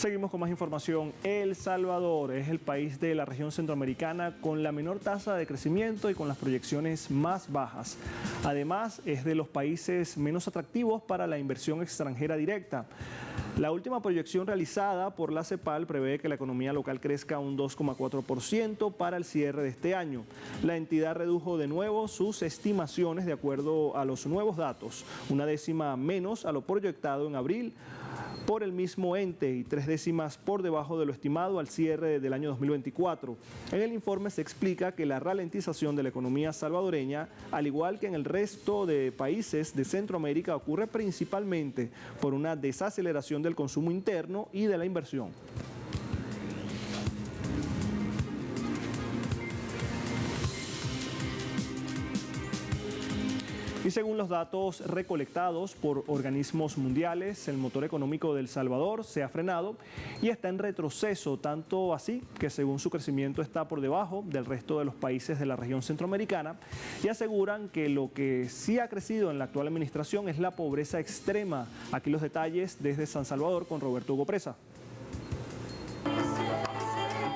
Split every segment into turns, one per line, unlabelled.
Seguimos con más información. El Salvador es el país de la región centroamericana con la menor tasa de crecimiento y con las proyecciones más bajas. Además, es de los países menos atractivos para la inversión extranjera directa. La última proyección realizada por la CEPAL prevé que la economía local crezca un 2,4% para el cierre de este año. La entidad redujo de nuevo sus estimaciones de acuerdo a los nuevos datos, una décima menos a lo proyectado en abril por el mismo ente y 3 décimas por debajo de lo estimado al cierre del año 2024. En el informe se explica que la ralentización de la economía salvadoreña, al igual que en el resto de países de Centroamérica, ocurre principalmente por una desaceleración del consumo interno y de la inversión. Y según los datos recolectados por organismos mundiales, el motor económico de El Salvador se ha frenado y está en retroceso, tanto así que según su crecimiento está por debajo del resto de los países de la región centroamericana, y aseguran que lo que sí ha crecido en la actual administración es la pobreza extrema. Aquí los detalles desde San Salvador con Roberto Hugo Presa.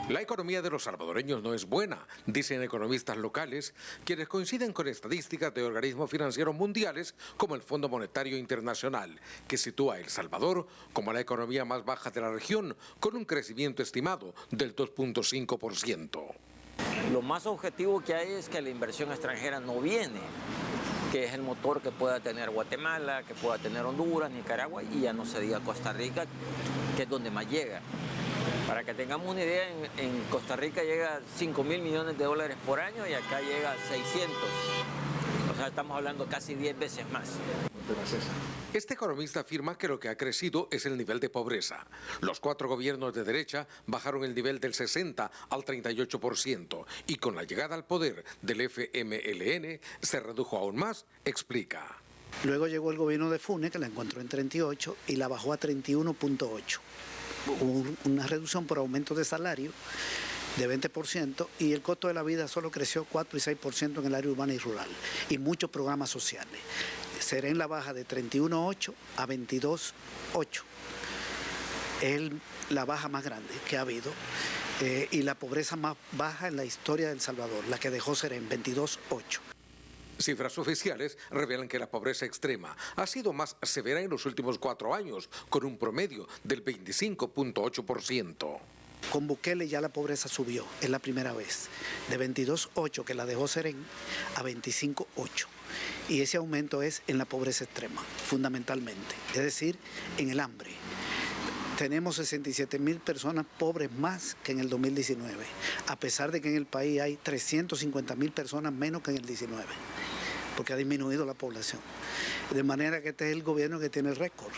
La economía de los salvadoreños no es buena, dicen economistas locales, quienes coinciden con estadísticas de organismos financieros mundiales como el Fondo Monetario Internacional, que sitúa a El Salvador como la economía más baja de la región, con un crecimiento estimado del 2,5%.
Lo más objetivo que hay es que la inversión extranjera no viene, que es el motor que pueda tener Guatemala, que pueda tener Honduras, Nicaragua, y ya no se diga Costa Rica, que es donde más llega. Para que tengamos una idea, en Costa Rica llega 5.000 millones de dólares por año y acá llega 600. O sea, estamos hablando casi 10 veces más.
Este economista afirma que lo que ha crecido es el nivel de pobreza. Los 4 gobiernos de derecha bajaron el nivel del 60 al 38% y con la llegada al poder del FMLN se redujo aún más, explica.
Luego llegó el gobierno de Funes, que la encontró en 38 y la bajó a 31,8. Hubo una reducción por aumento de salario de 20% y el costo de la vida solo creció 4 y 6% en el área urbana y rural y muchos programas sociales. Será en la baja de 31,8 a 22,8. Es la baja más grande que ha habido y la pobreza más baja en la historia de El Salvador, la que dejó Serén, 22,8.
Cifras oficiales revelan que la pobreza extrema ha sido más severa en los últimos 4 años, con un promedio del 25,8%.
Con Bukele ya la pobreza subió, es la primera vez, de 22,8 que la dejó Serén a 25,8. Y ese aumento es en la pobreza extrema, fundamentalmente, es decir, en el hambre. Tenemos 67,000 personas pobres más que en el 2019, a pesar de que en el país hay 350,000 personas menos que en el 19, porque ha disminuido la población. De manera que este es el gobierno que tiene el récord.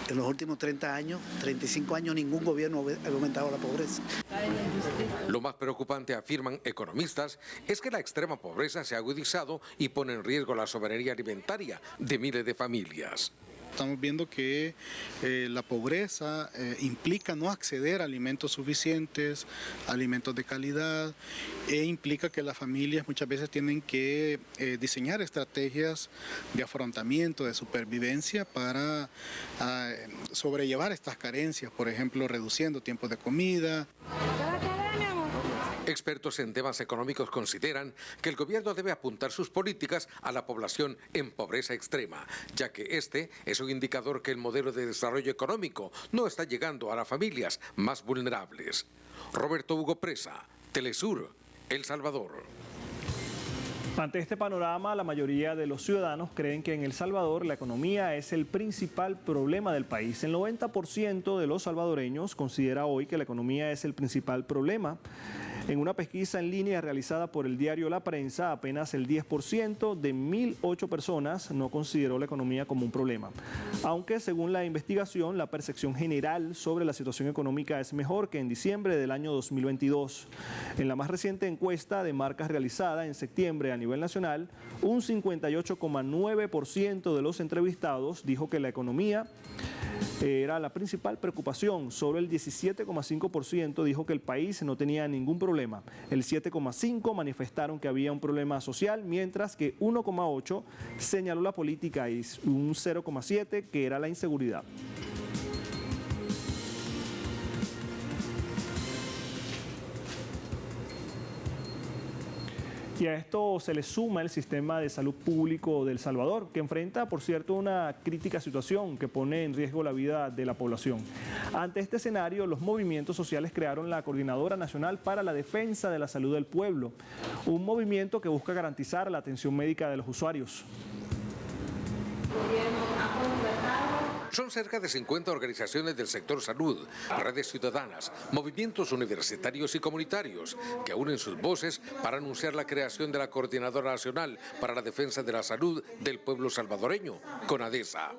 En los últimos 30 años, 35 años, ningún gobierno ha aumentado la pobreza.
Lo más preocupante, afirman economistas, es que la extrema pobreza se ha agudizado y pone en riesgo la soberanía alimentaria de miles de familias.
Estamos viendo que la pobreza implica no acceder a alimentos suficientes, alimentos de calidad, e implica que las familias muchas veces tienen que diseñar estrategias de afrontamiento, de supervivencia para sobrellevar estas carencias, por ejemplo, reduciendo tiempos de comida.
Expertos en temas económicos consideran que el gobierno debe apuntar sus políticas a la población en pobreza extrema, ya que este es un indicador que el modelo de desarrollo económico no está llegando a las familias más vulnerables. Roberto Hugo Presa, Telesur, El Salvador.
Ante este panorama, la mayoría de los ciudadanos creen que en El Salvador la economía es el principal problema del país. El 90% de los salvadoreños considera hoy que la economía es el principal problema. En una pesquisa en línea realizada por el diario La Prensa, apenas el 10% de 1.008 personas no consideró la economía como un problema. Aunque según la investigación, la percepción general sobre la situación económica es mejor que en diciembre del año 2022. En la más reciente encuesta de marcas realizada en septiembre a nivel nacional, un 58,9% de los entrevistados dijo que la economía era la principal preocupación. Solo el 17,5% dijo que el país no tenía ningún problema. El 7,5% manifestaron que había un problema social, mientras que 1,8% señaló la política y un 0,7% que era la inseguridad. Y a esto se le suma el sistema de salud público de El Salvador, que enfrenta, por cierto, una crítica situación que pone en riesgo la vida de la población. Ante este escenario, los movimientos sociales crearon la Coordinadora Nacional para la Defensa de la Salud del Pueblo, un movimiento que busca garantizar la atención médica de los usuarios.
Son cerca de 50 organizaciones del sector salud, redes ciudadanas, movimientos universitarios y comunitarios que unen sus voces para anunciar la creación de la Coordinadora Nacional para la Defensa de la Salud del Pueblo Salvadoreño, CONADESA.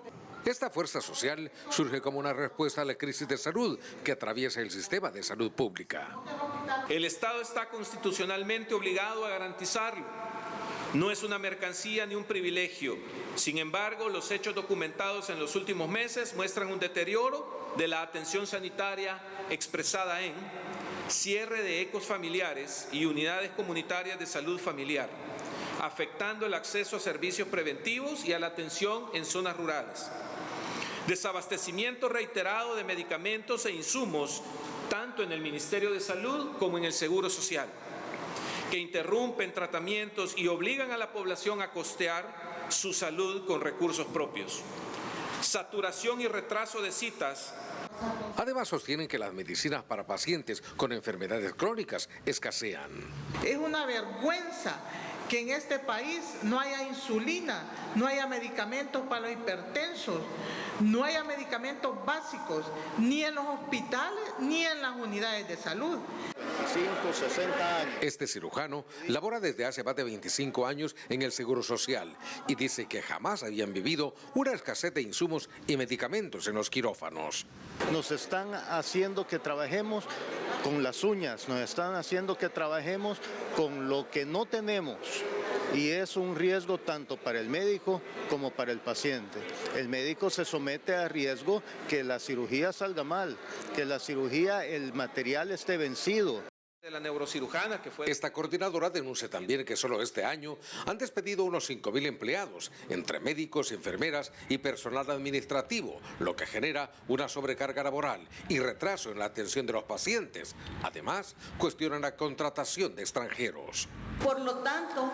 Esta fuerza social surge como una respuesta a la crisis de salud que atraviesa el sistema de salud pública.
El Estado está constitucionalmente obligado a garantizarlo. No es una mercancía ni un privilegio. Sin embargo, los hechos documentados en los últimos meses muestran un deterioro de la atención sanitaria expresada en cierre de ecos familiares y unidades comunitarias de salud familiar, afectando el acceso a servicios preventivos y a la atención en zonas rurales. Desabastecimiento reiterado de medicamentos e insumos, tanto en el Ministerio de Salud como en el Seguro Social, que interrumpen tratamientos y obligan a la población a costear su salud con recursos propios. Saturación y retraso de citas.
Además, sostienen que las medicinas para pacientes con enfermedades crónicas escasean.
Es una vergüenza que en este país no haya insulina, no haya medicamentos para los hipertensos, no haya medicamentos básicos, ni en los hospitales, ni en las unidades de salud.
60 años. Este cirujano labora desde hace más de 25 años en el Seguro Social y dice que jamás habían vivido una escasez de insumos y medicamentos en los quirófanos.
Nos están haciendo que trabajemos con las uñas, nos están haciendo que trabajemos con lo que no tenemos. Y es un riesgo tanto para el médico como para el paciente. El médico se somete a riesgo que la cirugía salga mal, que la cirugía, el material esté vencido.
De la neurocirujana que fue...
Esta coordinadora denuncia también que solo este año han despedido unos 5.000 empleados, entre médicos, enfermeras y personal administrativo, lo que genera una sobrecarga laboral y retraso en la atención de los pacientes. Además, cuestionan la contratación de extranjeros.
Por lo tanto,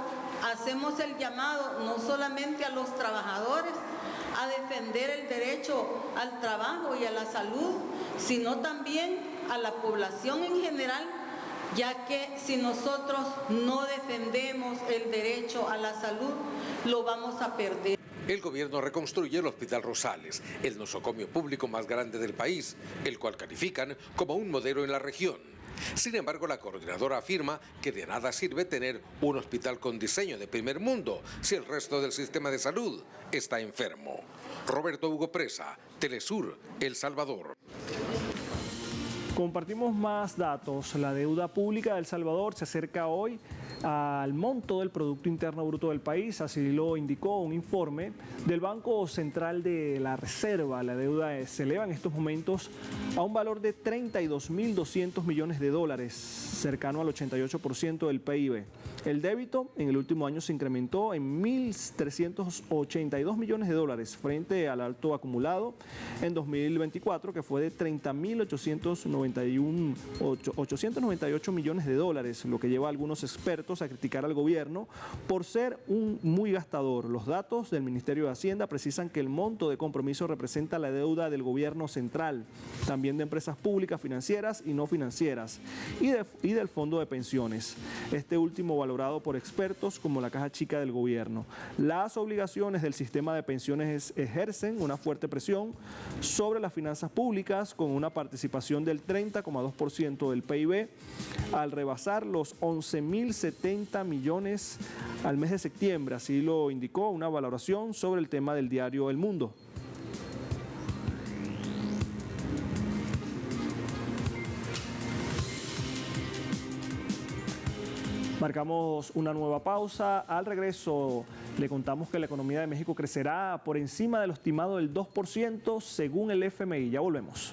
hacemos el llamado no solamente a los trabajadores a defender el derecho al trabajo y a la salud, sino también a la población en general, ya que si nosotros no defendemos el derecho a la salud, lo vamos a perder.
El gobierno reconstruye el Hospital Rosales, el nosocomio público más grande del país, el cual califican como un modelo en la región. Sin embargo, la coordinadora afirma que de nada sirve tener un hospital con diseño de primer mundo si el resto del sistema de salud está enfermo. Roberto Hugo Presa, Telesur, El Salvador.
Compartimos más datos. La deuda pública de El Salvador se acerca hoy al monto del Producto Interno Bruto del país, así lo indicó un informe del Banco Central de la Reserva. La deuda se eleva en estos momentos a un valor de 32.200 millones de dólares, cercano al 88% del PIB. El débito en el último año se incrementó en 1.382 millones de dólares frente al alto acumulado en 2024, que fue de 30.898 millones de dólares, lo que lleva a algunos expertos a criticar al gobierno por ser un muy gastador. Los datos del Ministerio de Hacienda precisan que el monto de compromiso representa la deuda del gobierno central, también de empresas públicas financieras y no financieras, y del Fondo de Pensiones, este último valorado por expertos como la caja chica del gobierno. Las obligaciones del sistema de pensiones ejercen una fuerte presión sobre las finanzas públicas, con una participación del 30,2% del PIB, al rebasar los 11.070 millones al mes de septiembre, así lo indicó una valoración sobre el tema del diario El Mundo. Marcamos una nueva pausa. Al regreso le contamos que la economía de México crecerá por encima de lo estimado del 2% según el FMI. Ya volvemos.